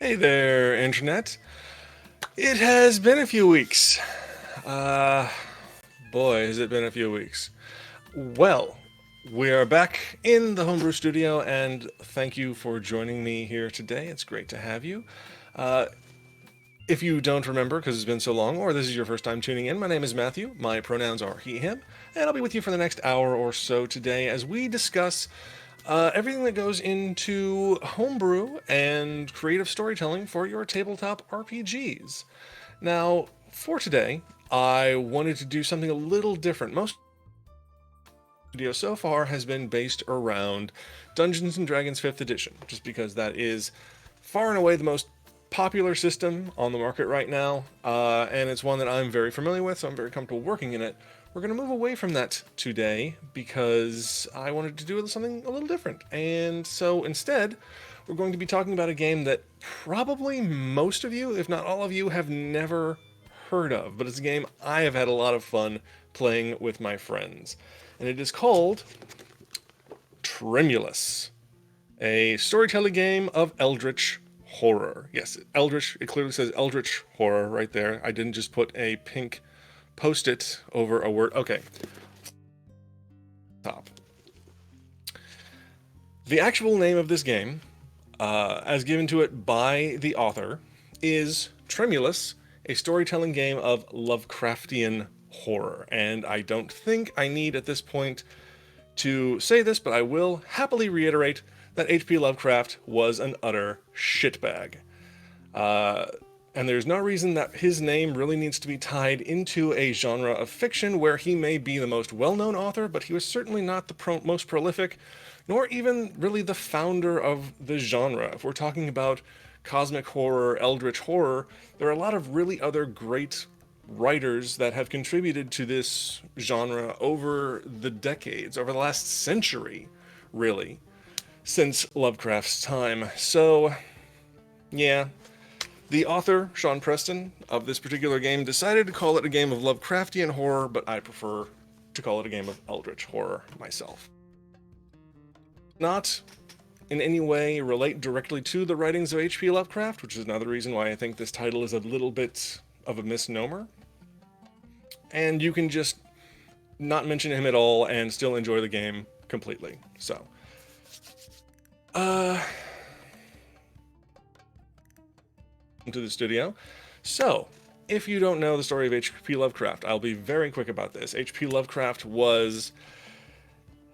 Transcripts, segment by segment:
Hey there, Internet. It has been a few weeks. Uh, Boy, has it been a few weeks. Well, we are back in the Homebrew studio, and thank you for joining me here today. It's great to have you. Uh, if you don't remember, because it's been so long, or this is your first time tuning in, my name is Matthew. My pronouns are he, him, and I'll be with you for the next hour or so today as we discuss everything that goes into homebrew and creative storytelling for your tabletop RPGs. Now, for today, I wanted to do something a little different. Most video so far has been based around Dungeons and Dragons 5th edition, just because that is far and away the most popular system on the market right now, and it's one that I'm very familiar with, so I'm very comfortable working in it. We're going to move away from that today because I wanted to do something a little different. And so instead, we're going to be talking about a game that probably most of you, if not all of you, have never heard of, but it's a game I have had a lot of fun playing with my friends. And it is called Tremulus, a storytelling game of Eldritch horror. Yes, Eldritch, it clearly says Eldritch horror right there. I didn't just put a pink post-it over a word. Okay. Top. The actual name of this game, as given to it by the author, is Tremulus, a storytelling game of Lovecraftian horror. And I don't think I need at this point to say this, but I will happily reiterate that H.P. Lovecraft was an utter shitbag. And there's no reason that his name really needs to be tied into a genre of fiction where he may be the most well-known author, but he was certainly not the most prolific, nor even really the founder of the genre. If we're talking about cosmic horror, eldritch horror, there are a lot of really other great writers that have contributed to this genre over the decades, over the last century, really, since Lovecraft's time. So, yeah, the author, Sean Preston, of this particular game decided to call it a game of Lovecraftian horror, but I prefer to call it a game of Eldritch horror myself. Not in any way relate directly to the writings of H.P. Lovecraft, which is another reason why I think this title is a little bit of a misnomer. And you can just not mention him at all and still enjoy the game completely. So, into the studio. So, if you don't know the story of H.P. Lovecraft, I'll be very quick about this. H.P. Lovecraft was,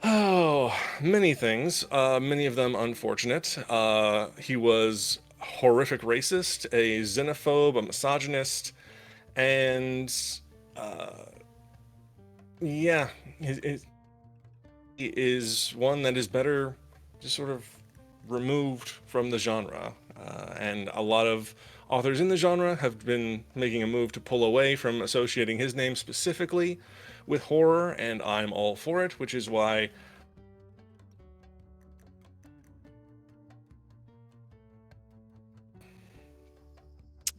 many things, many of them unfortunate. He was a horrific racist, a xenophobe, a misogynist, and, yeah, he is one that is better just sort of removed from the genre. And a lot of authors in the genre have been making a move to pull away from associating his name specifically with horror, and I'm all for it, which is why,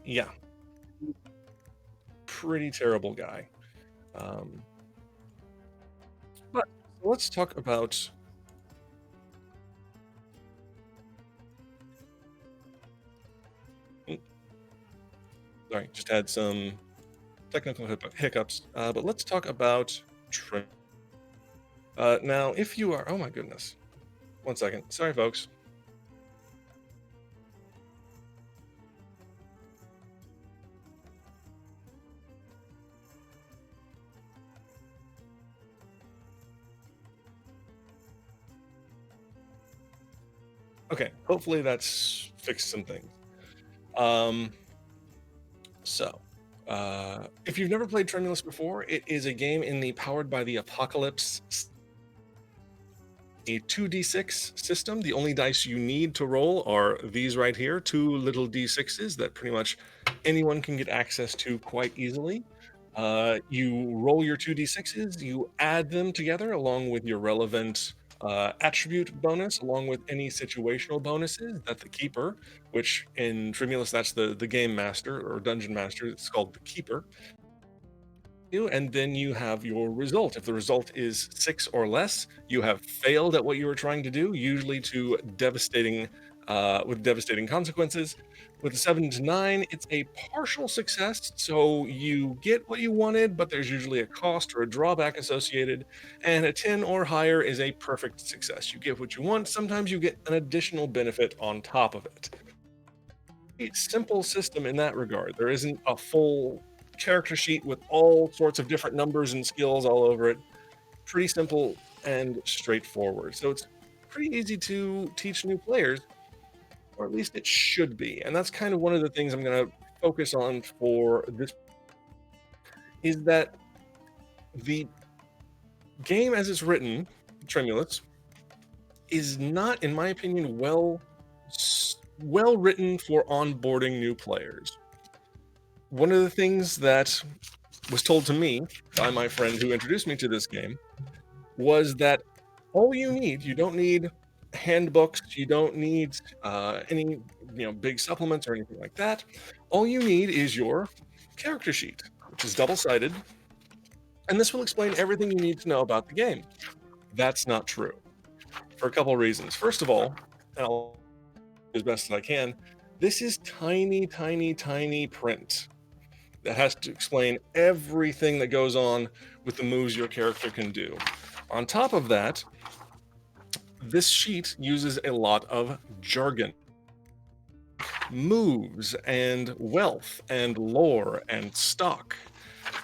yeah, pretty terrible guy. Um, but let's talk about. Sorry, just had some technical hiccups. But let's talk about trim. Now, if you are, oh my goodness, 1 second. Sorry, folks. Okay, hopefully that's fixed some things. Um, so, if you've never played Tremulous before, it is a game in the Powered by the Apocalypse, a 2d6 system. The only dice you need to roll are these right here, two little d6s that pretty much anyone can get access to quite easily. You roll your 2d6s, you add them together along with your relevant attribute bonus, along with any situational bonuses that the keeper, which in Tremulous that's the game master or dungeon master, it's called the keeper, and then you have your result. If the result is 6 or less, you have failed at what you were trying to do, usually to devastating with devastating consequences. With a 7 to 9, it's a partial success, so you get what you wanted, but there's usually a cost or a drawback associated. And a 10 or higher is a perfect success. You get what you want, sometimes you get an additional benefit on top of it. A simple system in that regard. There isn't a full character sheet with all sorts of different numbers and skills all over it. Pretty simple and straightforward. So it's pretty easy to teach new players, or at least it should be. And that's kind of one of the things I'm going to focus on for this, is that the game as it's written, Tremulus, is not, in my opinion, well written for onboarding new players. One of the things that was told to me by my friend who introduced me to this game was that all you don't need handbooks, you don't need any big supplements or anything like that. All you need is your character sheet, which is double-sided, and this will explain everything you need to know about the game. That's not true, for a couple of reasons. First of all, and I'll do as best as I can, this is tiny, tiny, tiny print that has to explain everything that goes on with the moves your character can do. On top of that, this sheet uses a lot of jargon, moves and wealth and lore and stock,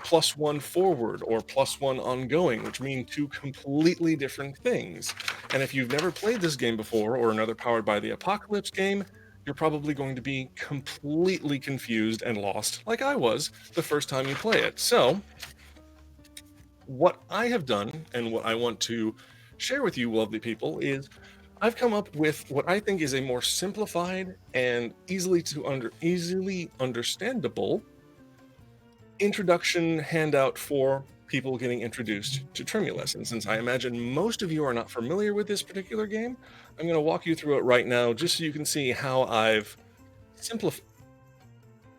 +1 forward or +1 ongoing, which mean two completely different things. And if you've never played this game before, or another Powered by the Apocalypse game, you're probably going to be completely confused and lost, like I was the first time you play it. So, what I have done, and what I want to share with you, lovely people, is I've come up with what I think is a more simplified and easily understandable introduction handout for people getting introduced to Tremulus. And since I imagine most of you are not familiar with this particular game, I'm going to walk you through it right now just so you can see how I've simplified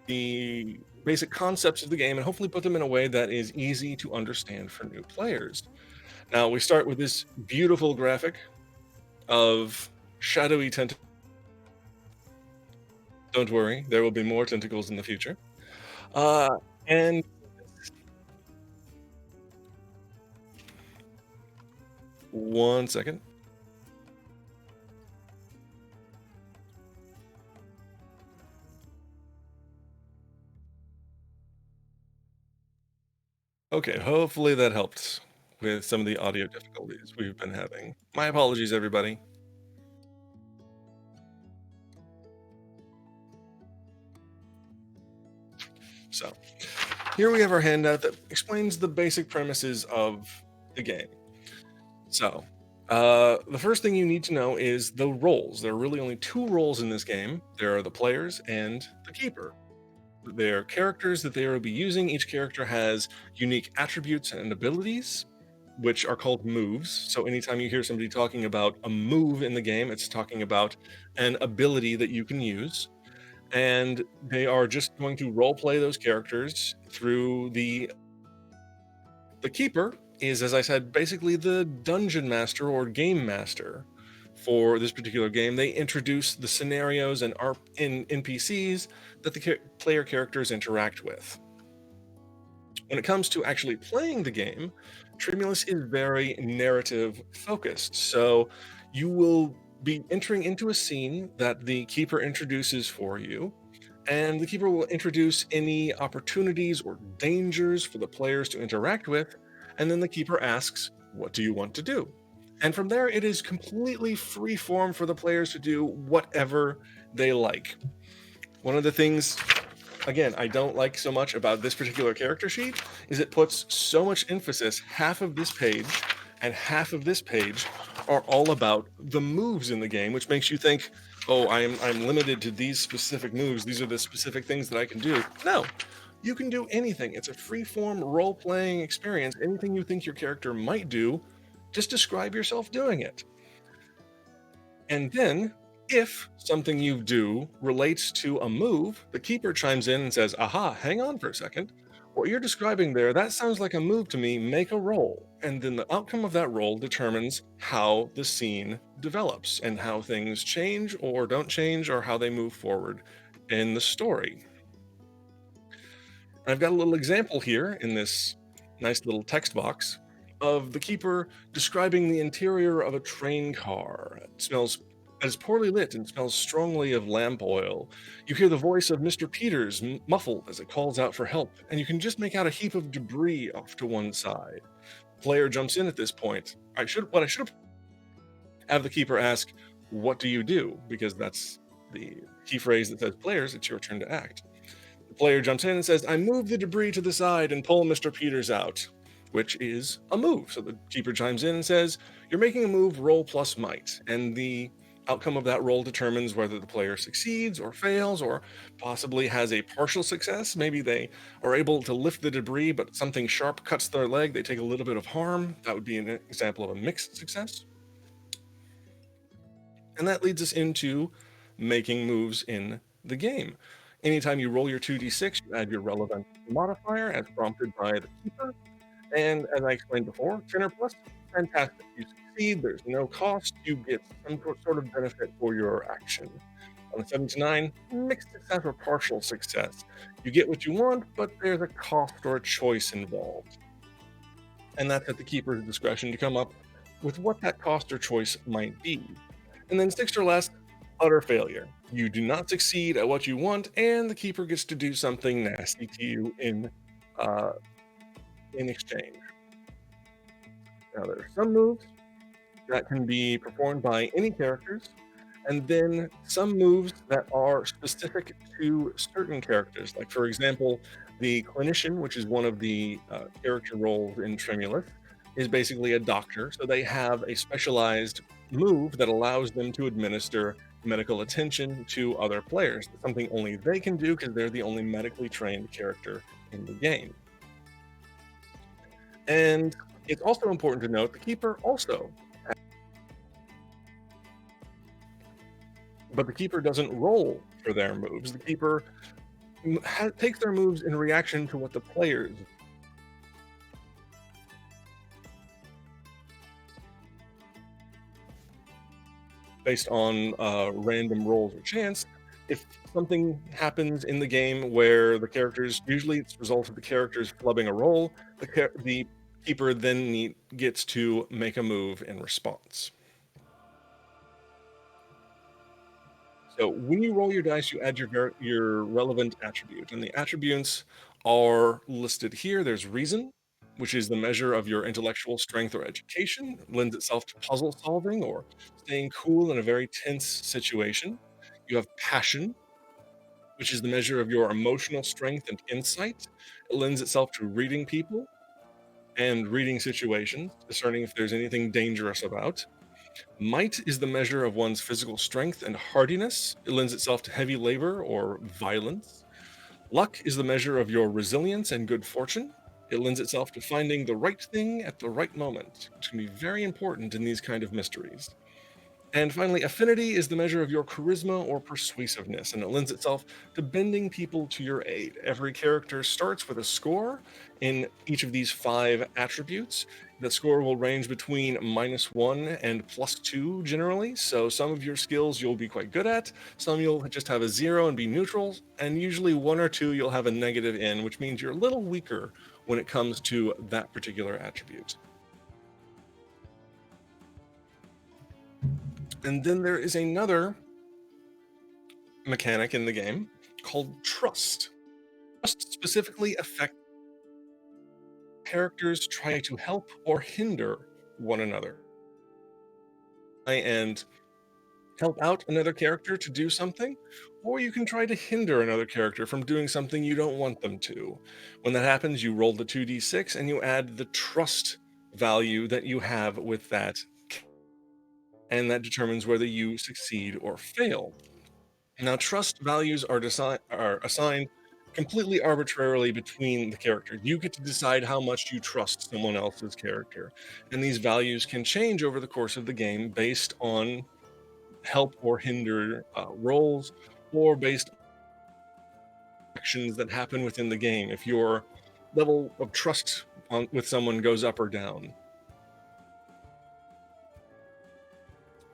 the basic concepts of the game and hopefully put them in a way that is easy to understand for new players. Now, we start with this beautiful graphic of shadowy tentacles. Don't worry, there will be more tentacles in the future. And one second. Okay, hopefully that helped with some of the audio difficulties we've been having. My apologies, everybody. So, here we have our handout that explains the basic premises of the game. So, the first thing you need to know is the roles. There are really only two roles in this game. There are the players and the keeper. They're characters that they will be using. Each character has unique attributes and abilities, which are called moves. So anytime you hear somebody talking about a move in the game, it's talking about an ability that you can use. And they are just going to role play those characters through the keeper is, as I said, basically the dungeon master or game master for this particular game. They introduce the scenarios and NPCs that the player characters interact with. When it comes to actually playing the game, Tremulus is very narrative focused. So you will be entering into a scene that the keeper introduces for you, and the keeper will introduce any opportunities or dangers for the players to interact with, and then the keeper asks, "What do you want to do?" And from there, it is completely free form for the players to do whatever they like. One of the things, again, I don't like so much about this particular character sheet is it puts so much emphasis. Half of this page and half of this page are all about the moves in the game, which makes you think, oh, I'm limited to these specific moves. These are the specific things that I can do. No, you can do anything. It's a free-form role-playing experience. Anything you think your character might do, just describe yourself doing it. And then, if something you do relates to a move, the keeper chimes in and says, aha, hang on for a second. What you're describing there, that sounds like a move to me. Make a roll. And then the outcome of that roll determines how the scene develops and how things change or don't change or how they move forward in the story. I've got a little example here in this nice little text box of the keeper describing the interior of a train car. It smells It is poorly lit and smells strongly of lamp oil. You hear the voice of Mr. Peters muffled as it calls out for help, and you can just make out a heap of debris off to one side. Player jumps in at this point. What I should have the keeper ask, "What do you do?" Because that's the key phrase that says, "Players, it's your turn to act." The player jumps in and says, "I move the debris to the side and pull Mr. Peters out," which is a move. So the keeper chimes in and says, "You're making a move, roll plus might." And the outcome of that roll determines whether the player succeeds or fails or possibly has a partial success. Maybe they are able to lift the debris, but something sharp cuts their leg. They take a little bit of harm. That would be an example of a mixed success. And that leads us into making moves in the game. Anytime you roll your 2d6, you add your relevant modifier as prompted by the keeper. And as I explained before, 10 or plus, fantastic. You succeed, there's no cost, you get some sort of benefit for your action. On a 7 to 9, mixed success or partial success. You get what you want, but there's a cost or a choice involved. And that's at the keeper's discretion to come up with what that cost or choice might be. And then 6 or less, utter failure. You do not succeed at what you want, and the keeper gets to do something nasty to you in exchange. Now, there are some moves that can be performed by any characters, and then some moves that are specific to certain characters. Like, for example, the clinician, which is one of the character roles in Tremulus, is basically a doctor. So they have a specialized move that allows them to administer medical attention to other players. It's something only they can do because they're the only medically trained character in the game. And it's also important to note the keeper also, but the keeper doesn't roll for their moves. The keeper takes their moves in reaction to what the players based on random rolls or chance. If something happens in the game where the characters, usually it's a result of the characters flubbing a roll, the keeper then gets to make a move in response. So when you roll your dice, you add your relevant attribute, and the attributes are listed here. There's reason, which is the measure of your intellectual strength or education. It lends itself to puzzle solving or staying cool in a very tense situation. You have passion, which is the measure of your emotional strength and insight. It lends itself to reading people and reading situations, discerning if there's anything dangerous about. Might is the measure of one's physical strength and hardiness. It lends itself to heavy labor or violence. Luck is the measure of your resilience and good fortune. It lends itself to finding the right thing at the right moment, which can be very important in these kind of mysteries. And finally, affinity is the measure of your charisma or persuasiveness, and it lends itself to bending people to your aid. Every character starts with a score in each of these 5 attributes. The score will range between -1 and +2 generally, so some of your skills you'll be quite good at, some you'll just have a 0 and be neutral, and usually 1 or 2 you'll have a negative in, which means you're a little weaker when it comes to that particular attribute. And then there is another mechanic in the game called trust. Trust specifically affects characters try to help or hinder one another. And help out another character to do something, or you can try to hinder another character from doing something you don't want them to. When that happens, you roll the 2d6 and you add the trust value that you have with that, and that determines whether you succeed or fail. Now, trust values are assigned completely arbitrarily between the characters. You get to decide how much you trust someone else's character. And these values can change over the course of the game based on help or hinder rolls or based on actions that happen within the game. If you're level of trust with someone goes up or down.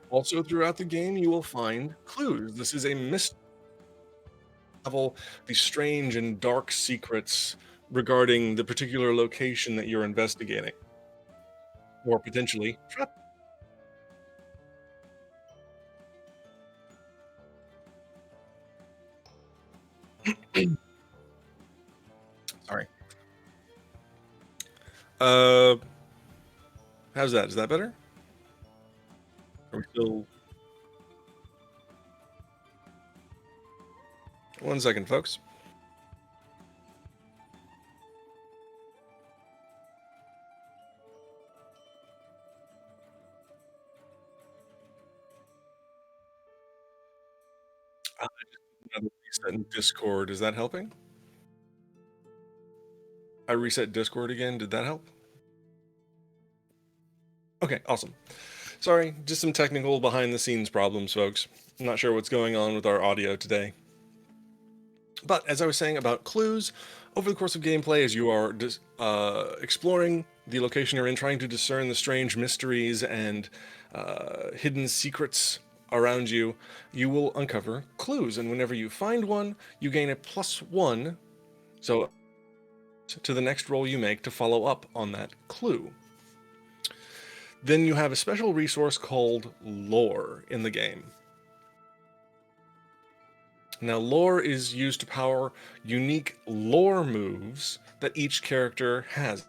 Also, throughout the game, you will find clues. This is a mystery level, these strange and dark secrets regarding the particular location that you're investigating, or potentially trap. Sorry. Uh, how's that? Is that better? Are we still? 1 second, folks. I just another reset in Discord. Is that helping? I reset Discord again. Did that help? Okay, awesome. Sorry, just some technical behind the scenes problems, folks. I'm not sure what's going on with our audio today. But as I was saying about clues, over the course of gameplay, as you are exploring the location you're in, trying to discern the strange mysteries and hidden secrets around you, you will uncover clues. And whenever you find one, you gain a +1, so to the next roll you make to follow up on that clue. Then you have a special resource called lore in the game. Now, lore is used to power unique lore moves that each character has.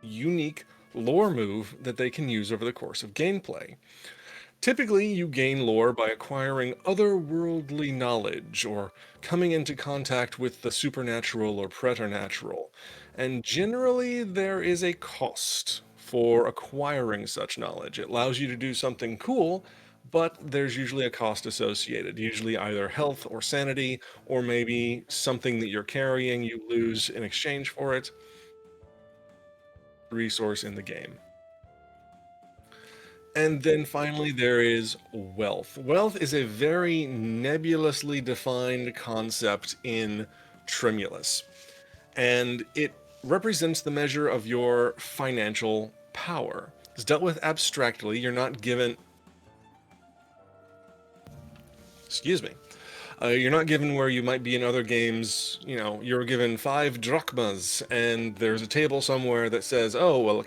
Unique lore move that they can use over the course of gameplay. Typically, you gain lore by acquiring otherworldly knowledge or coming into contact with the supernatural or preternatural. And generally, there is a cost for acquiring such knowledge. It allows you to do something cool, but there's usually a cost associated, usually either health or sanity, or maybe something that you're carrying you lose in exchange for it. Resource in the game. And then finally, there is wealth. Wealth is a very nebulously defined concept in Tremulus, and it represents the measure of your financial power. It's dealt with abstractly. You're not given, excuse me, you're not given where you might be in other games. You know, you're given 5 drachmas, and there's a table somewhere that says, oh, well,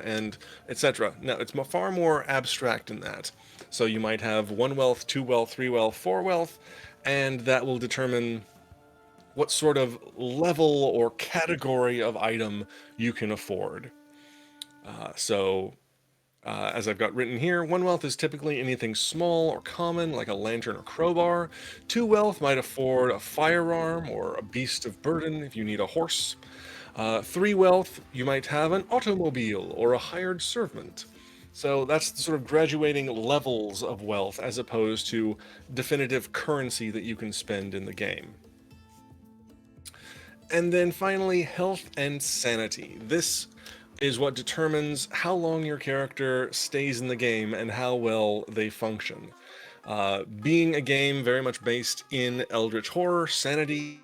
and etc. Now, it's far more abstract than that. So you might have 1 wealth, 2 wealth, 3 wealth, 4 wealth, and that will determine what sort of level or category of item you can afford. As I've got written here, 1 wealth is typically anything small or common, like a lantern or crowbar. 2 wealth might afford a firearm or a beast of burden if you need a horse. 3 wealth, you might have an automobile or a hired servant. So that's the sort of graduating levels of wealth as opposed to definitive currency that you can spend in the game. And then finally, health and sanity. This is what determines how long your character stays in the game and how well they function. Being a game very much based in Eldritch horror, sanity,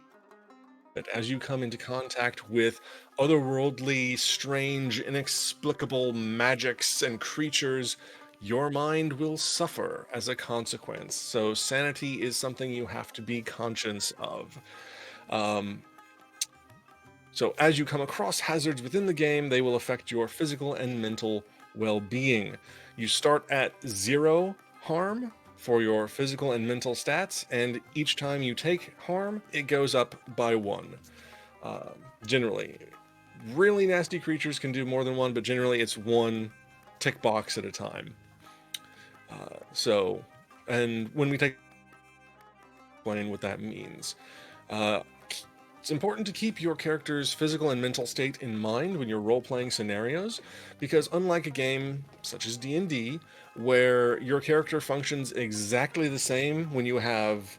but as you come into contact with otherworldly, strange, inexplicable magics and creatures, your mind will suffer as a consequence. So sanity is something you have to be conscious of. So as you come across hazards within the game, they will affect your physical and mental well-being. You start at 0 harm for your physical and mental stats, and each time you take harm, it goes up by 1. Generally, really nasty creatures can do more than 1, but generally it's 1 tick box at a time. And when we take explain what that means. It's important to keep your character's physical and mental state in mind when you're role-playing scenarios, because unlike a game such as D&D, where your character functions exactly the same when you have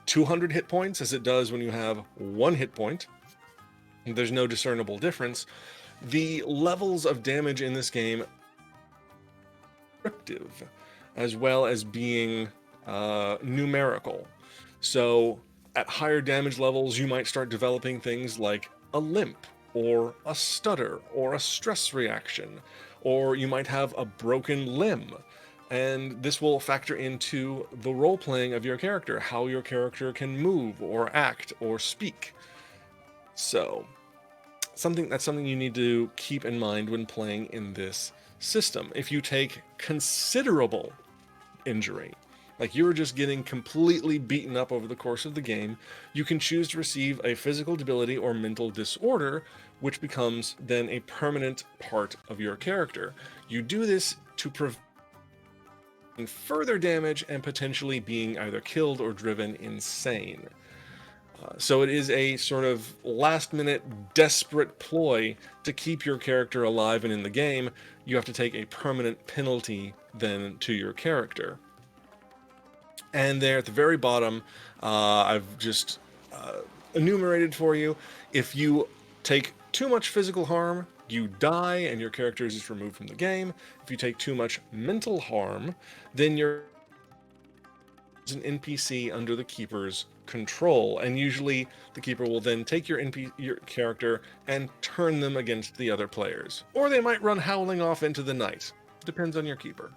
200 hit points as it does when you have 1 hit point, there's no discernible difference. The levels of damage in this game are descriptive, as well as being numerical. So at higher damage levels, you might start developing things like a limp or a stutter, or a stress reaction, or you might have a broken limb. And this will factor into the role playing of your character, how your character can move, or act, or speak. So, something you need to keep in mind when playing in this system. If you take considerable injury, like you were just getting completely beaten up over the course of the game, you can choose to receive a physical disability or mental disorder, which becomes then a permanent part of your character. You do this to prevent further damage and potentially being either killed or driven insane. So it is a sort of last-minute, desperate ploy to keep your character alive and in the game. You have to take a permanent penalty then to your character. And there at the very bottom, I've just enumerated for you. If you take too much physical harm, you die and your character is just removed from the game. If you take too much mental harm, then you're an NPC under the keeper's control, and usually the keeper will then take your character and turn them against the other players, or they might run howling off into the night. Depends on your keeper.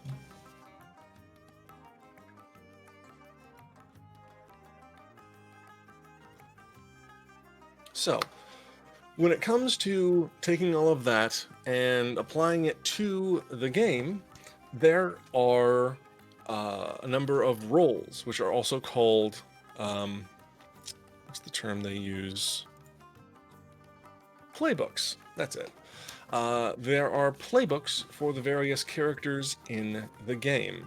So, when it comes to taking all of that and applying it to the game, there are a number of roles, which are also called, what's the term they use? Playbooks. That's it. There are playbooks for the various characters in the game.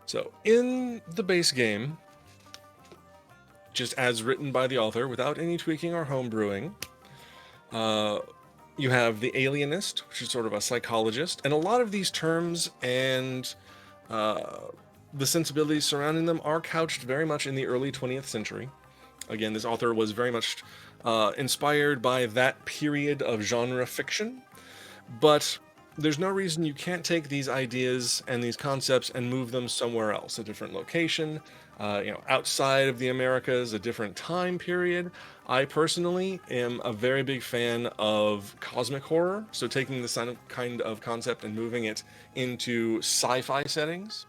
So, in the base game, just as written by the author, without any tweaking or homebrewing, you have the alienist, which is sort of a psychologist, and a lot of these terms and the sensibilities surrounding them are couched very much in the early 20th century. Again, this author was very much inspired by that period of genre fiction, but there's no reason you can't take these ideas and these concepts and move them somewhere else, a different location, outside of the Americas, a different time period. I personally am a very big fan of cosmic horror, so taking this kind of concept and moving it into sci-fi settings.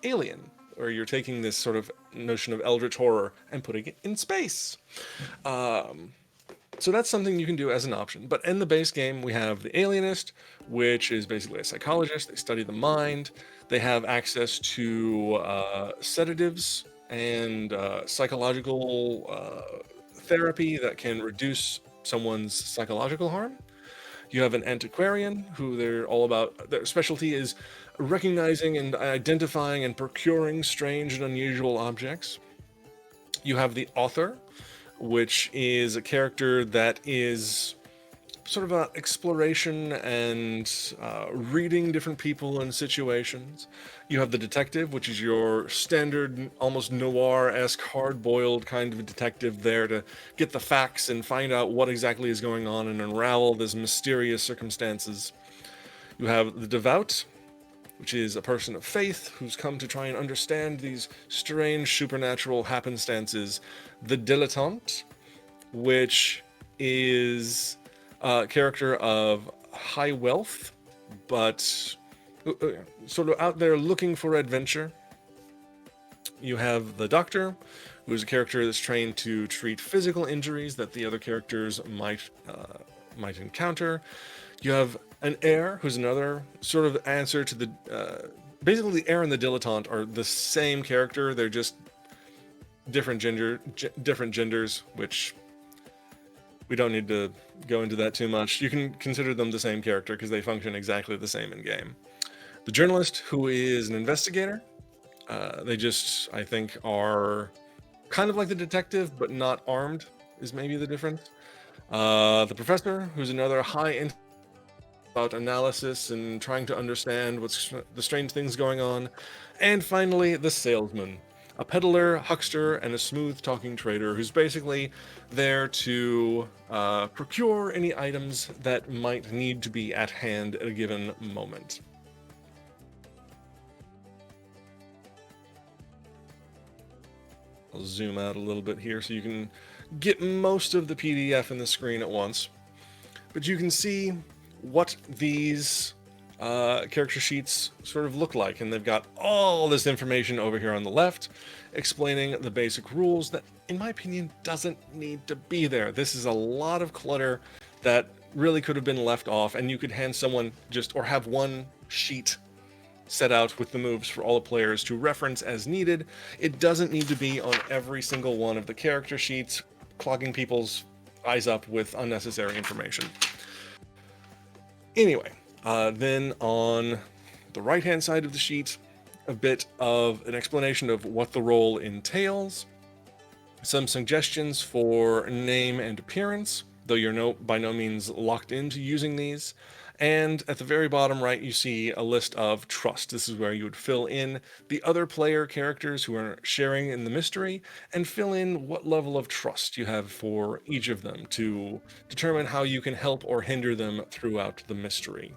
Alien, where you're taking this sort of notion of Eldritch horror and putting it in space. So that's something you can do as an option. But in the base game, we have the alienist, which is basically a psychologist. They study the mind. They have access to sedatives and psychological therapy that can reduce someone's psychological harm. You have an antiquarian, who they're all about, their specialty is recognizing and identifying and procuring strange and unusual objects. You have the author, which is a character that is sort of an exploration and reading different people and situations. You have the detective, which is your standard, almost noir-esque, hard-boiled kind of detective there to get the facts and find out what exactly is going on and unravel these mysterious circumstances. You have the devout, which is a person of faith who's come to try and understand these strange supernatural happenstances. The dilettante, which is a character of high wealth, but sort of out there looking for adventure. You have the doctor, who is a character that's trained to treat physical injuries that the other characters might encounter. You have an heir, who's another sort of answer to the... basically, the heir and the dilettante are the same character. They're just different genders, which we don't need to go into that too much. You can consider them the same character because they function exactly the same in game. The journalist, who is an investigator. They just, I think, are kind of like the detective, but not armed, is maybe the difference. The professor, who's another high about analysis and trying to understand what's the strange things going on. And finally, the salesman, a peddler, huckster, and a smooth-talking trader who's basically there to procure any items that might need to be at hand at a given moment. I'll zoom out a little bit here so you can get most of the PDF in the screen at once. But you can see what these character sheets sort of look like, and they've got all this information over here on the left explaining the basic rules that, in my opinion, doesn't need to be there. This is a lot of clutter that really could have been left off, and you could hand someone just, or have one sheet set out with the moves for all the players to reference as needed. It doesn't need to be on every single one of the character sheets, clogging people's eyes up with unnecessary information. Anyway, then on the right-hand side of the sheet, a bit of an explanation of what the role entails, some suggestions for name and appearance, though you're by no means locked into using these. And at the very bottom right, you see a list of trust. This is where you would fill in the other player characters who are sharing in the mystery and fill in what level of trust you have for each of them to determine how you can help or hinder them throughout the mystery.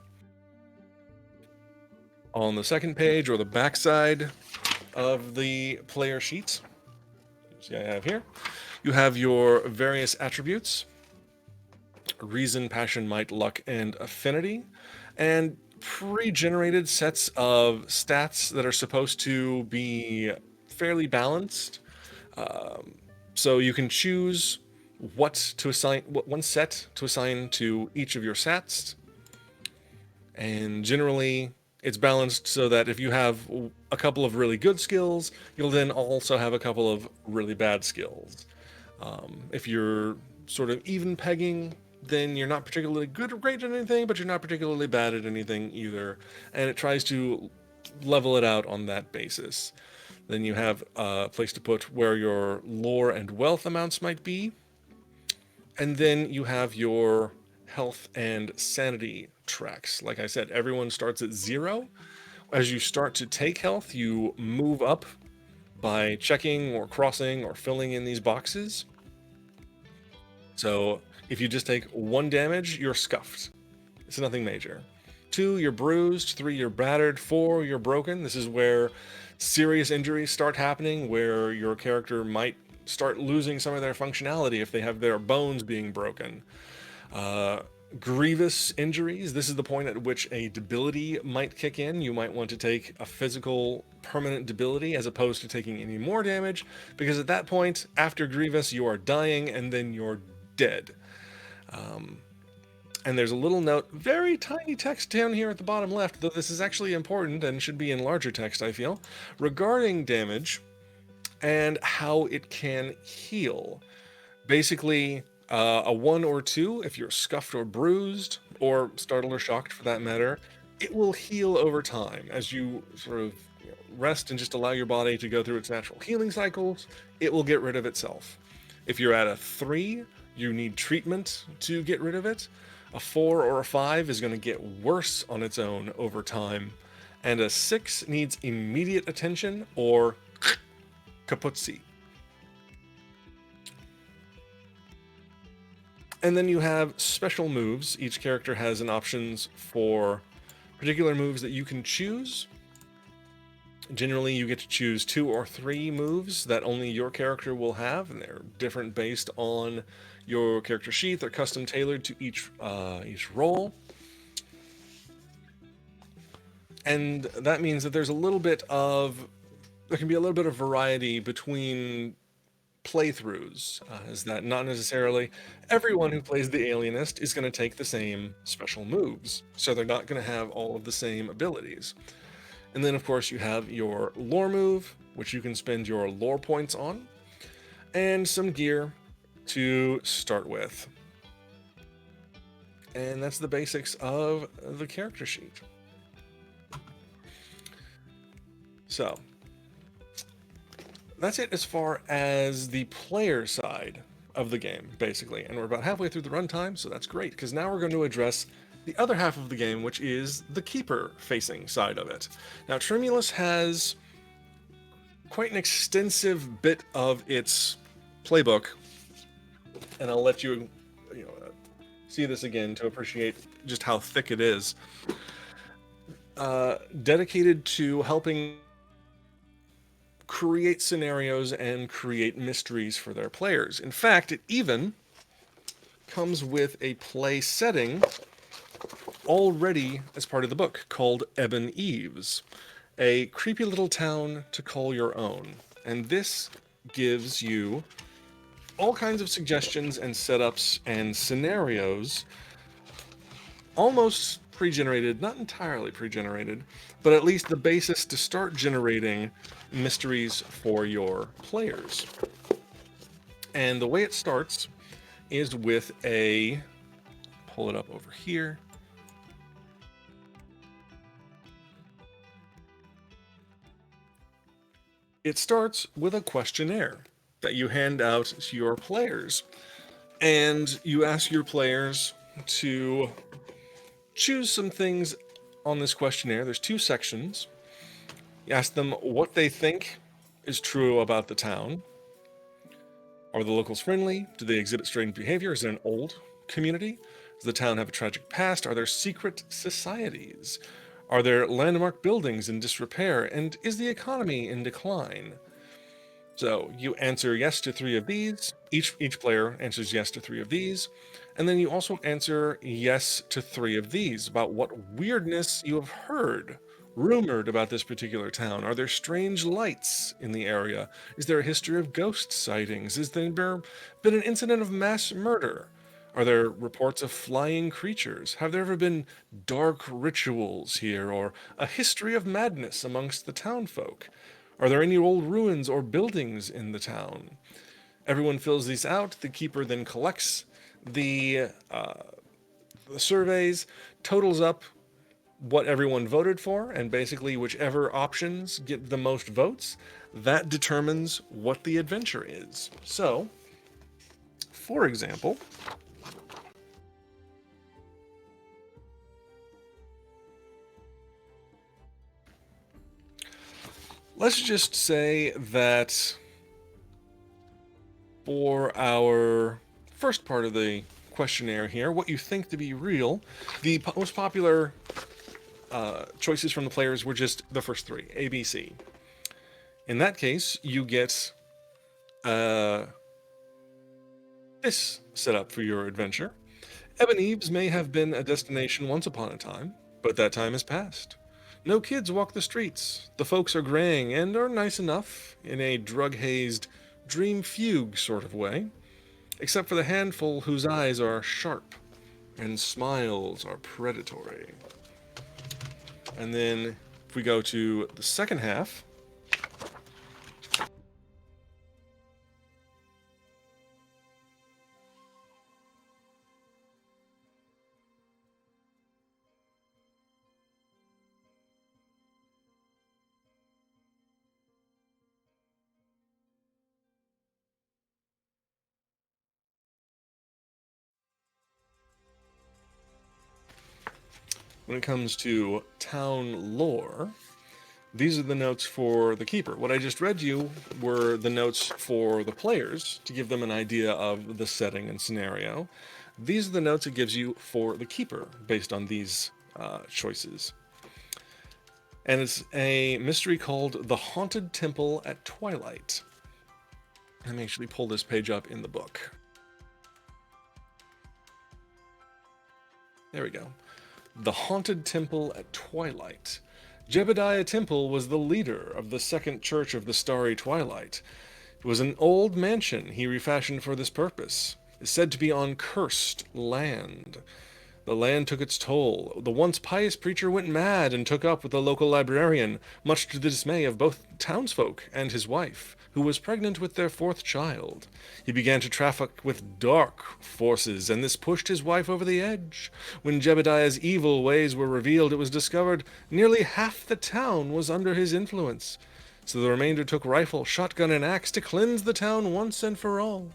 On the second page, or the back side of the player sheet, see I have here, you have your various attributes: reason, passion, might, luck, and affinity, and pre-generated sets of stats that are supposed to be fairly balanced. So you can choose what one set to assign to each of your stats, and generally it's balanced so that if you have a couple of really good skills, you'll then also have a couple of really bad skills. If you're sort of even pegging, then you're not particularly good or great at anything, but you're not particularly bad at anything either. And it tries to level it out on that basis. Then you have a place to put where your lore and wealth amounts might be. And then you have your health and sanity tracks. Like I said, everyone starts at 0. As you start to take health, you move up by checking or crossing or filling in these boxes. So if you just take 1 damage, you're scuffed. It's nothing major. 2, you're bruised. 3, you're battered. 4, you're broken. This is where serious injuries start happening, where your character might start losing some of their functionality if they have their bones being broken. Grievous injuries. This is the point at which a debility might kick in. You might want to take a physical permanent debility as opposed to taking any more damage, because at that point, after grievous, you are dying and then you're dead. And there's a little note, very tiny text down here at the bottom left, though this is actually important and should be in larger text, I feel, regarding damage and how it can heal. Basically, a 1 or 2, if you're scuffed or bruised, or startled or shocked for that matter, it will heal over time as you sort of rest and just allow your body to go through its natural healing cycles. It will get rid of itself. If you're at a 3, you need treatment to get rid of it. A 4 or a 5 is going to get worse on its own over time. And a 6 needs immediate attention, or kaputsi. And then you have special moves. Each character has an options for particular moves that you can choose. Generally, you get to choose 2 or 3 moves that only your character will have, and they're different based on your character sheet. They're custom tailored to each role. And that means that there can be a little bit of variety between playthroughs, is that not necessarily everyone who plays the Alienist is going to take the same special moves, so they're not going to have all of the same abilities. And then, of course, you have your lore move, which you can spend your lore points on, and some gear to start with. And that's the basics of the character sheet. So that's it as far as the player side of the game, basically. And we're about halfway through the runtime, so that's great, because now we're going to address the other half of the game, which is the keeper-facing side of it. Now, Tremulus has quite an extensive bit of its playbook, and I'll let you see this again to appreciate just how thick it is, dedicated to helping create scenarios and create mysteries for their players. In fact, it even comes with a play setting already as part of the book called Ebon Eves, a creepy little town to call your own. And this gives you all kinds of suggestions and setups and scenarios, almost pre-generated, not entirely pre-generated, but at least the basis to start generating mysteries for your players. And the way it starts is with a, pull it up over here. It starts with a questionnaire that you hand out to your players. And you ask your players to choose some things on this questionnaire. There's 2 sections. You ask them what they think is true about the town. Are the locals friendly? Do they exhibit strange behavior? Is it an old community? Does the town have a tragic past? Are there secret societies? Are there landmark buildings in disrepair? And is the economy in decline? So you answer yes to 3 of these. Each player answers yes to 3 of these. And then you also answer yes to 3 of these about what weirdness you have heard, rumored about this particular town. Are there strange lights in the area? Is there a history of ghost sightings? Has there been an incident of mass murder? Are there reports of flying creatures? Have there ever been dark rituals here, or a history of madness amongst the townfolk? Are there any old ruins or buildings in the town? Everyone fills these out. The keeper then collects the surveys, totals up what everyone voted for, and basically whichever options get the most votes, that determines what the adventure is. So, for example, let's just say that for our first part of the questionnaire here, what you think to be real, the most popular choices from the players were just the first 3, A, B, C. In that case, you get this setup for your adventure. Ebon Eves may have been a destination once upon a time, but that time has passed. No kids walk the streets. The folks are graying and are nice enough in a drug-hazed dream fugue sort of way, except for the handful whose eyes are sharp and smiles are predatory. And then if we go to the second half, when it comes to town lore, these are the notes for the keeper. What I just read you were the notes for the players to give them an idea of the setting and scenario. These are the notes it gives you for the keeper based on these choices. And it's a mystery called The Haunted Temple at Twilight. Let me actually pull this page up in the book. There we go. The Haunted Temple at Twilight. Jebediah Temple was the leader of the Second Church of the Starry Twilight. It was an old mansion he refashioned for this purpose. It's said to be on cursed land. The land took its toll. The once pious preacher went mad and took up with the local librarian, much to the dismay of both townsfolk and his wife, who was pregnant with their 4th child. He began to traffic with dark forces, and this pushed his wife over the edge. When Jebediah's evil ways were revealed, it was discovered nearly half the town was under his influence. So the remainder took rifle, shotgun, and axe to cleanse the town once and for all.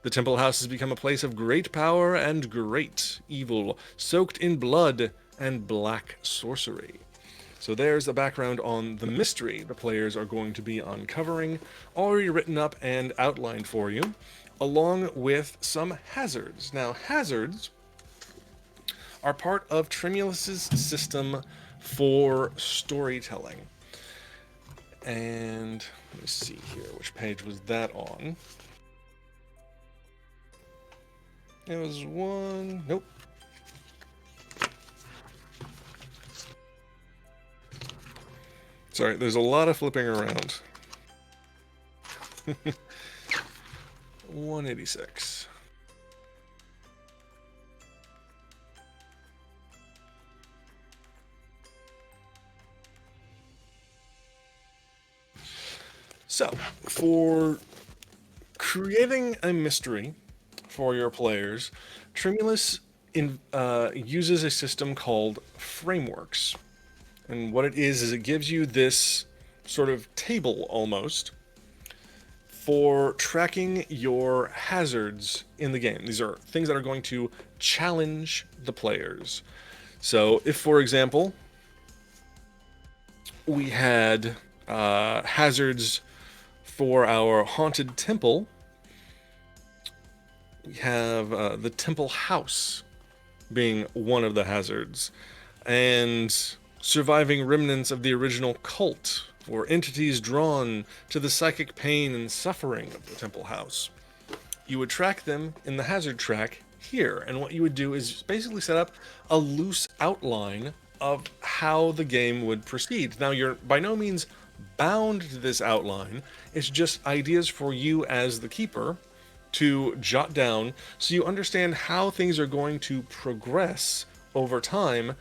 The temple house has become a place of great power and great evil, soaked in blood and black sorcery. So there's the background on the mystery the players are going to be uncovering, already written up and outlined for you, along with some hazards. Now, hazards are part of Tremulus's system for storytelling. And let me see here, which page was that on? It was one. Nope. Sorry, there's a lot of flipping around. 186. So, for creating a mystery for your players, Tremulus uses a system called frameworks. And what it is it gives you this sort of table almost for tracking your hazards in the game. These are things that are going to challenge the players. So if, for example, we had hazards for our haunted temple, we have the temple house being one of the hazards, and surviving remnants of the original cult, or entities drawn to the psychic pain and suffering of the temple house. You would track them in the hazard track here, and what you would do is basically set up a loose outline of how the game would proceed. Now, you're by no means bound to this outline. It's just ideas for you as the keeper to jot down so you understand how things are going to progress over time.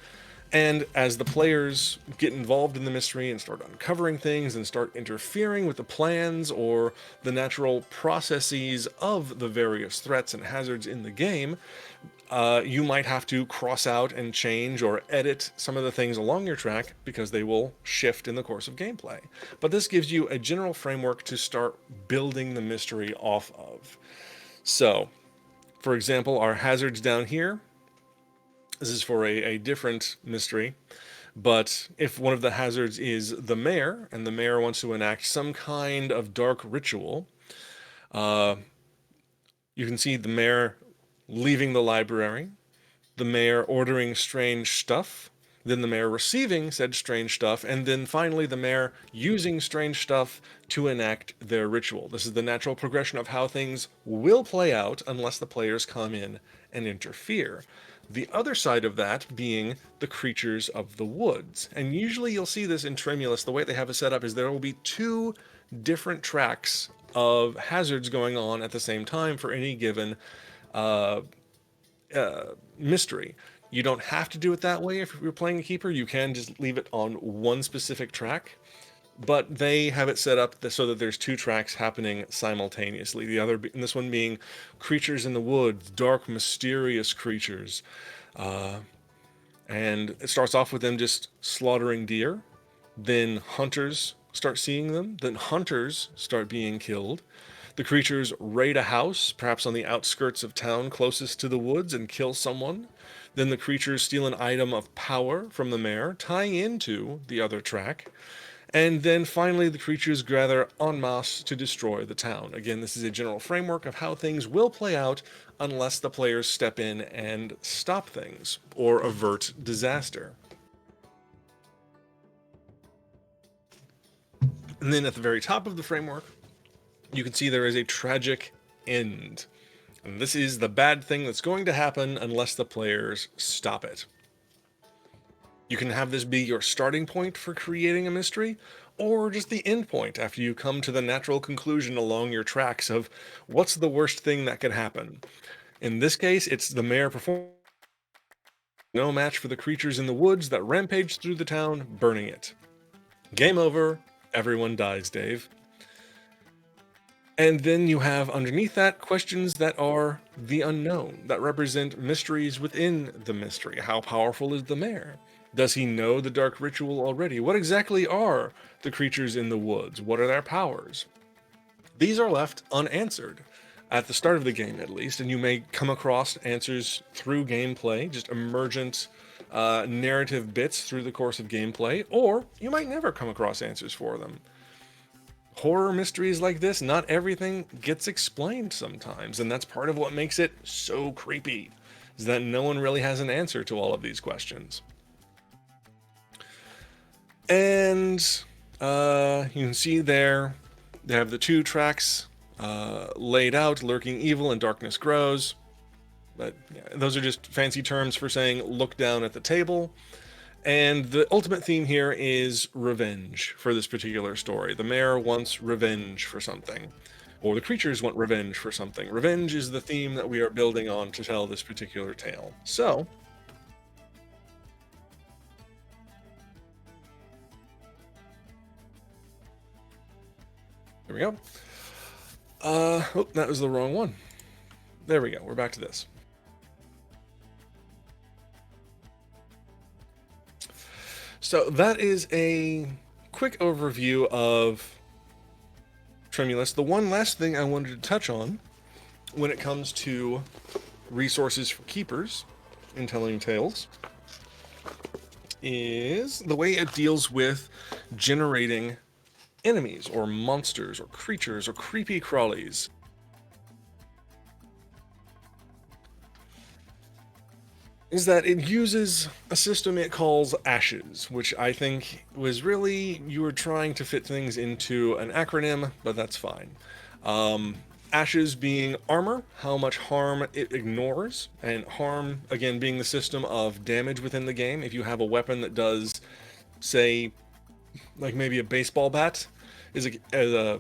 And as the players get involved in the mystery and start uncovering things and start interfering with the plans or the natural processes of the various threats and hazards in the game, you might have to cross out and change or edit some of the things along your track because they will shift in the course of gameplay. But this gives you a general framework to start building the mystery off of. So, for example, our hazards down here, this is for a different mystery, but if one of the hazards is the mayor, and the mayor wants to enact some kind of dark ritual, you can see the mayor leaving the library, the mayor ordering strange stuff, then the mayor receiving said strange stuff, and then finally the mayor using strange stuff to enact their ritual. This is the natural progression of how things will play out unless the players come in and interfere. The other side of that being the creatures of the woods. And usually you'll see this in Tremulus. The way they have it set up is there will be two different tracks of hazards going on at the same time for any given mystery. You don't have to do it that way if you're playing a keeper. You can just leave it on one specific track, but they have it set up so that there's two tracks happening simultaneously. The other, and this one being creatures in the woods, dark, mysterious creatures. And it starts off with them just slaughtering deer. Then hunters start seeing them. Then hunters start being killed. The creatures raid a house, perhaps on the outskirts of town closest to the woods, and kill someone. Then the creatures steal an item of power from the mayor, tying into the other track. And then finally, the creatures gather en masse to destroy the town. Again, this is a general framework of how things will play out unless the players step in and stop things or avert disaster. And then at the very top of the framework, you can see there is a tragic end. And this is the bad thing that's going to happen unless the players stop it. You can have this be your starting point for creating a mystery, or just the end point after you come to the natural conclusion along your tracks of what's the worst thing that could happen. In this case, it's the mayor performing no match for the creatures in the woods that rampage through the town, burning it. Game over, everyone dies, Dave. And then you have underneath that questions that are the unknown, that represent mysteries within the mystery. How powerful is the mayor? Does he know the dark ritual already? What exactly are the creatures in the woods? What are their powers? These are left unanswered, at the start of the game at least, and you may come across answers through gameplay, just emergent narrative bits through the course of gameplay, or you might never come across answers for them. Horror mysteries like this, not everything gets explained sometimes, and that's part of what makes it so creepy, is that no one really has an answer to all of these questions. And You can see there, they have the 2 tracks laid out: Lurking Evil and Darkness Grows. But yeah, those are just fancy terms for saying look down at the table. And the ultimate theme here is revenge for this particular story. The mayor wants revenge for something, or the creatures want revenge for something. Revenge is the theme that we are building on to tell this particular tale. So, there we go. Oh, that was the wrong one. There we go. We're back to this. So that is a quick overview of Tremulus. The one last thing I wanted to touch on when it comes to resources for keepers in telling tales is the way it deals with generating enemies or monsters or creatures or creepy crawlies. Is that it uses a system it calls ashes, which I think was really, you were trying to fit things into an acronym, but that's fine. Ashes being armor, how much harm it ignores, and harm, again, being the system of damage within the game. If you have a weapon that does, say, like maybe a baseball bat, is a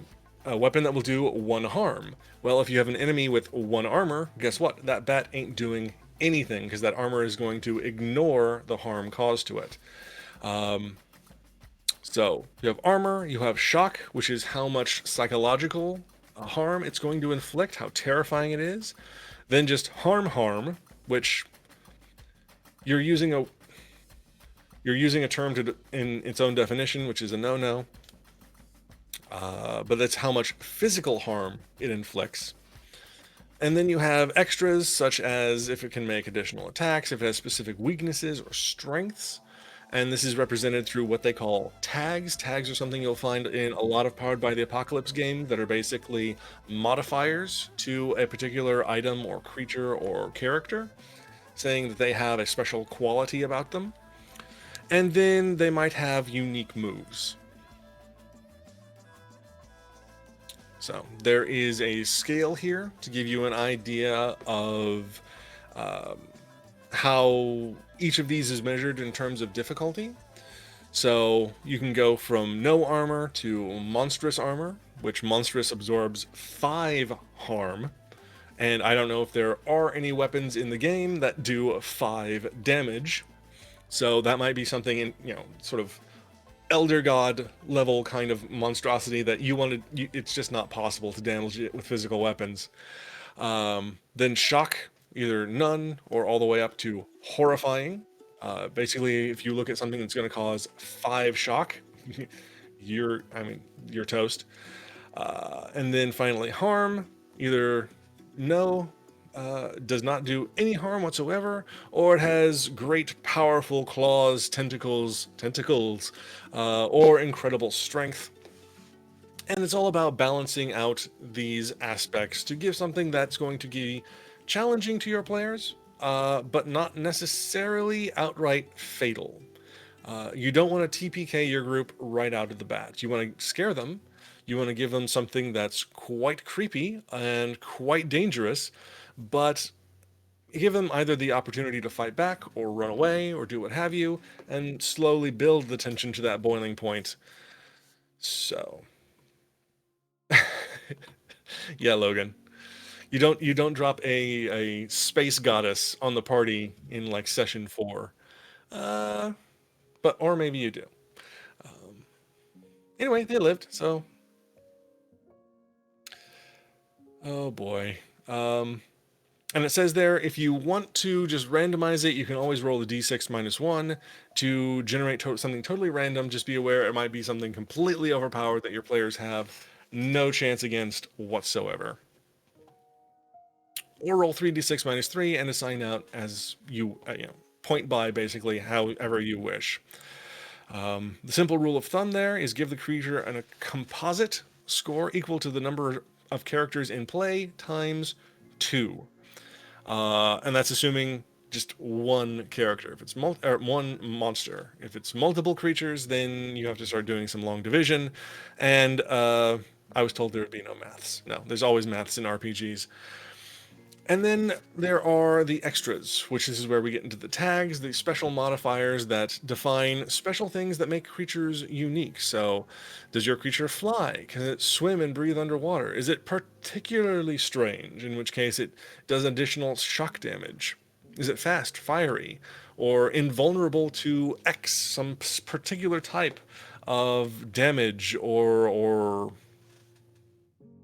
weapon that will do 1 harm. Well, if you have an enemy with 1 armor, guess what? That bat ain't doing anything, because that armor is going to ignore the harm caused to it. So you have armor, you have shock, which is how much psychological harm it's going to inflict, how terrifying it is. Then just harm, which you're using a term in its own definition, which is a no-no. But that's how much physical harm it inflicts. And then you have extras, such as if it can make additional attacks, if it has specific weaknesses or strengths. And this is represented through what they call tags. Tags are something you'll find in a lot of Powered by the Apocalypse games that are basically modifiers to a particular item or creature or character, saying that they have a special quality about them. And then they might have unique moves. So there is a scale here to give you an idea of how each of these is measured in terms of difficulty. So you can go from no armor to monstrous armor, which monstrous absorbs 5 harm. And I don't know if there are any weapons in the game that do 5 damage. So that might be something in, sort of Elder God level kind of monstrosity that it's just not possible to damage it with physical weapons. Then shock, either none or all the way up to horrifying. Basically, if you look at something that's going to cause 5 shock, you're toast. And then finally harm, either no, does not do any harm whatsoever, or it has great powerful claws, tentacles, or incredible strength. And it's all about balancing out these aspects to give something that's going to be challenging to your players, but not necessarily outright fatal. You don't want to TPK your group right out of the bat. You want to scare them. You want to give them something that's quite creepy and quite dangerous, but give them either the opportunity to fight back or run away or do what have you, and slowly build the tension to that boiling point. So, yeah, Logan, you don't drop a space goddess on the party in like session 4, but or maybe you do. Anyway, they lived, so. Oh boy. And it says there, if you want to just randomize it, you can always roll a d6 minus 1 to generate something totally random. Just be aware it might be something completely overpowered that your players have no chance against whatsoever. Or roll 3d6 minus 3 and assign out as you, point by basically however you wish. The simple rule of thumb there is give the creature a composite score equal to the number of characters in play times 2. And that's assuming just one character. If it's or one monster. If it's multiple creatures, then you have to start doing some long division. And I was told there would be no maths. No, there's always maths in RPGs. And then there are the extras, which this is where we get into the tags, the special modifiers that define special things that make creatures unique. So, does your creature fly? Can it swim and breathe underwater? Is it particularly strange, in which case it does additional shock damage? Is it fast, fiery, or invulnerable to X, some particular type of damage or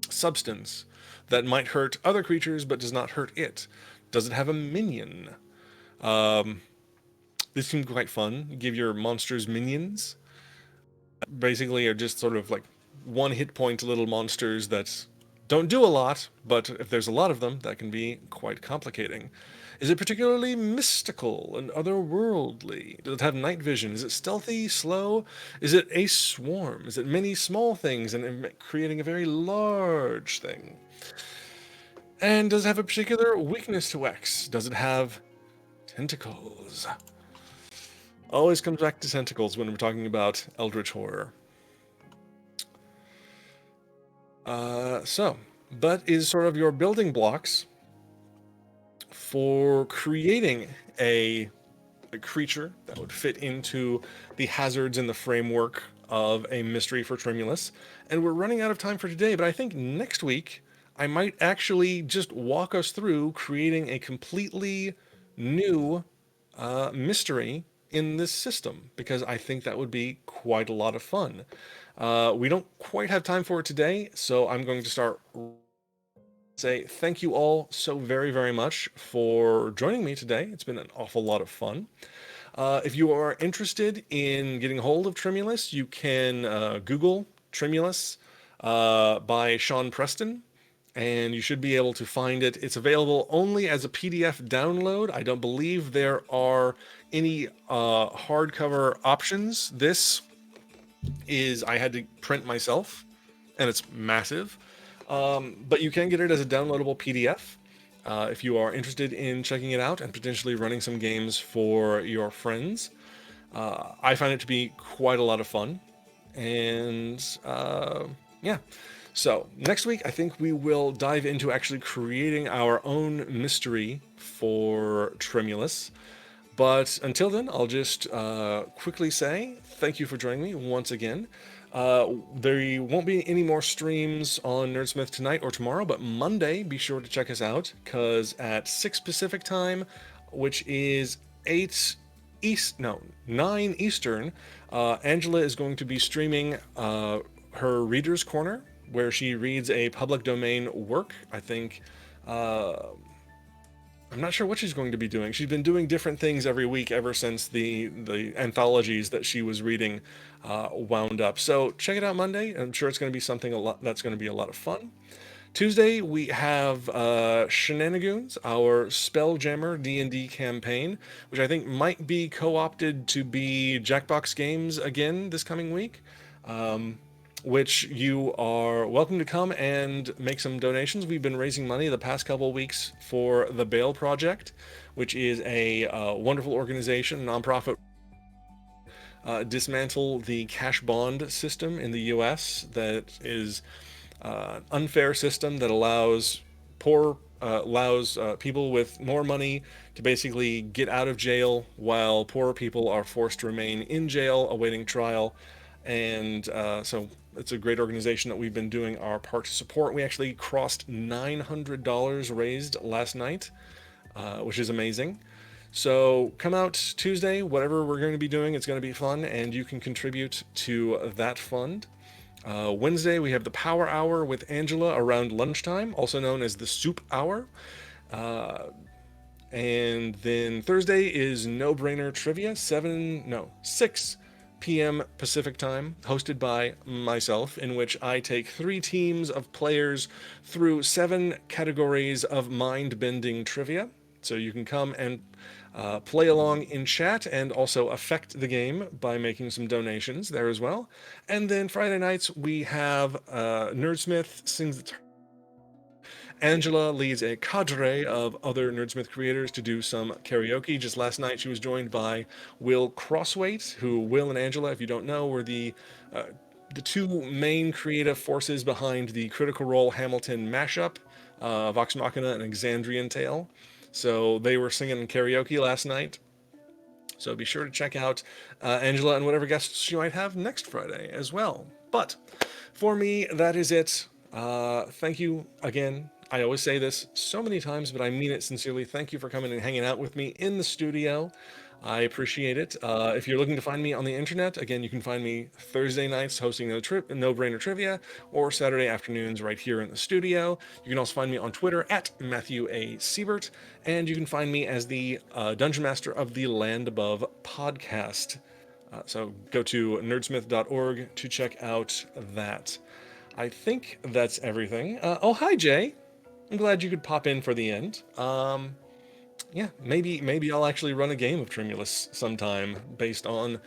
substance that might hurt other creatures but does not hurt it? Does it have a minion? This seemed quite fun. You give your monsters minions. Basically, are just sort of like one hit point little monsters that don't do a lot, but if there's a lot of them, that can be quite complicating. Is it particularly mystical and otherworldly? Does it have night vision? Is it stealthy, slow? Is it a swarm? Is it many small things and creating a very large thing? And does it have a particular weakness to X? Does it have tentacles? Always comes back to tentacles when we're talking about Eldritch horror. But is sort of your building blocks for creating a creature that would fit into the hazards in the framework of a mystery for Tremulus. And we're running out of time for today, but I think next week I might actually just walk us through creating a completely new mystery in this system, because I think that would be quite a lot of fun. We don't quite have time for it today, so I'm going to start say thank you all so very, very much for joining me today. It's been an awful lot of fun. If you are interested in getting hold of Tremulus, you can Google Tremulus by Sean Preston, and you should be able to find it. It's available only as a PDF download. I don't believe there are any hardcover options. This is, I had to print myself, and it's massive. But you can get it as a downloadable PDF if you are interested in checking it out and potentially running some games for your friends. I find it to be quite a lot of fun. And yeah. So next week, I think we will dive into actually creating our own mystery for Tremulus. But until then, I'll just quickly say thank you for joining me once again. There won't be any more streams on Nerdsmith tonight or tomorrow, but Monday, be sure to check us out, because at 6 Pacific time, which is 9 Eastern, Angela is going to be streaming her Reader's Corner, where she reads a public domain work. I think I'm not sure what she's going to be doing. She's been doing different things every week ever since the anthologies that she was reading wound up. So check it out Monday. I'm sure it's going to be that's going to be a lot of fun. Tuesday, we have Shenanigans, our Spelljammer D&D campaign, which I think might be co-opted to be Jackbox Games again this coming week. Which you are welcome to come and make some donations. We've been raising money the past couple of weeks for the Bail Project, which is a wonderful organization, nonprofit, dismantle the cash bond system in the U.S. that is an unfair system that allows people with more money to basically get out of jail, while poorer people are forced to remain in jail awaiting trial. And so it's a great organization that we've been doing our part to support. We actually crossed $900 raised last night, which is amazing. So come out Tuesday, whatever we're going to be doing, it's going to be fun, and you can contribute to that fund. Wednesday, we have the Power Hour with Angela around lunchtime, also known as the Soup Hour. And then Thursday is No Brainer Trivia, 6 p.m. Pacific time, hosted by myself, in which I take 3 teams of players through 7 categories of mind-bending trivia. So you can come and play along in chat and also affect the game by making some donations there as well. And then Friday nights, we have Nerdsmith Sings the Angela leads a cadre of other Nerdsmith creators to do some karaoke. Just last night, she was joined by Will Crossweight, who Will and Angela, if you don't know, were the two main creative forces behind the Critical Role Hamilton mashup, Vox Machina and Exandrian Tale. So they were singing karaoke last night. So be sure to check out Angela and whatever guests she might have next Friday as well. But for me, that is it. Thank you again. I always say this so many times, but I mean it sincerely. Thank you for coming and hanging out with me in the studio. I appreciate it. If you're looking to find me on the internet, again, you can find me Thursday nights hosting No Brainer Trivia, or Saturday afternoons right here in the studio. You can also find me on Twitter at Matthew A. Siebert, and you can find me as the Dungeon Master of the Land Above podcast. So go to nerdsmith.org to check out that. I think that's everything. Oh, hi, Jay. I'm glad you could pop in for the end. Yeah, maybe I'll actually run a game of Tremulus sometime based on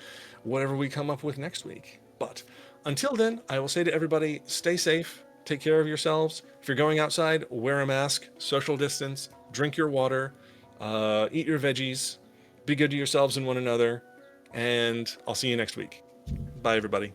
whatever we come up with next week. But until then, I will say to everybody, stay safe, take care of yourselves. If you're going outside, wear a mask, social distance, drink your water, eat your veggies, be good to yourselves and one another, and I'll see you next week. Bye, everybody.